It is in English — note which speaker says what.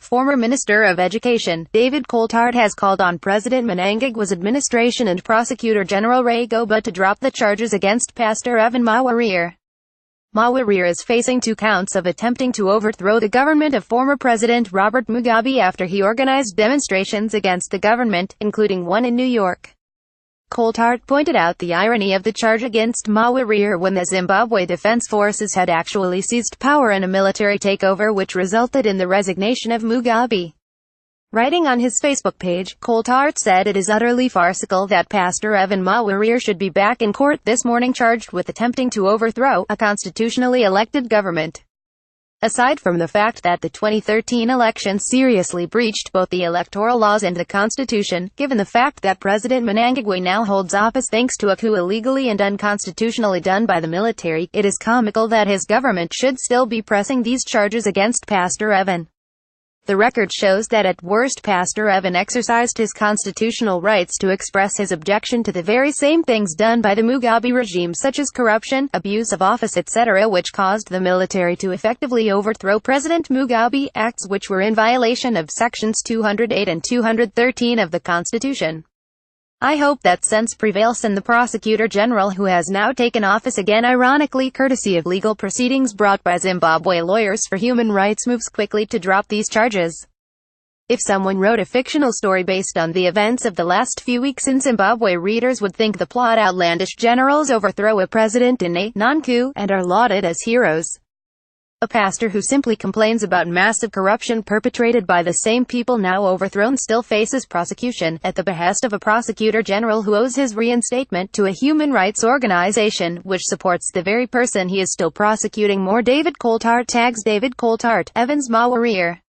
Speaker 1: Former Minister of Education, David Coltart, has called on President Mnangagwa's administration and Prosecutor General Ray Goba to drop the charges against Pastor Evan Mawarire. Mawarire is facing 2 counts of attempting to overthrow the government of former President Robert Mugabe after he organized demonstrations against the government, including one in New York. Coltart pointed out the irony of the charge against Mawarire when the Zimbabwe Defence Forces had actually seized power in a military takeover which resulted in the resignation of Mugabe. Writing on his Facebook page, Coltart said it is utterly farcical that Pastor Evan Mawarire should be back in court this morning charged with attempting to overthrow a constitutionally elected government. Aside from the fact that the 2013 election seriously breached both the electoral laws and the Constitution, given the fact that President Mnangagwa now holds office thanks to a coup illegally and unconstitutionally done by the military, it is comical that his government should still be pressing these charges against Pastor Evan. The record shows that at worst Pastor Evan exercised his constitutional rights to express his objection to the very same things done by the Mugabe regime such as corruption, abuse of office etc. which caused the military to effectively overthrow President Mugabe, acts which were in violation of Sections 208 and 213 of the Constitution. I hope that sense prevails in the Prosecutor General, who has now taken office again ironically courtesy of legal proceedings brought by Zimbabwe lawyers for human rights, moves quickly to drop these charges. If someone wrote a fictional story based on the events of the last few weeks in Zimbabwe, readers would think the plot outlandish. Generals overthrow a president in a non-coup and are lauded as heroes. A pastor who simply complains about massive corruption perpetrated by the same people now overthrown still faces prosecution, at the behest of a prosecutor general who owes his reinstatement to a human rights organization, which supports the very person he is still prosecuting. More David Coltart tags David Coltart, Evans Mawarire.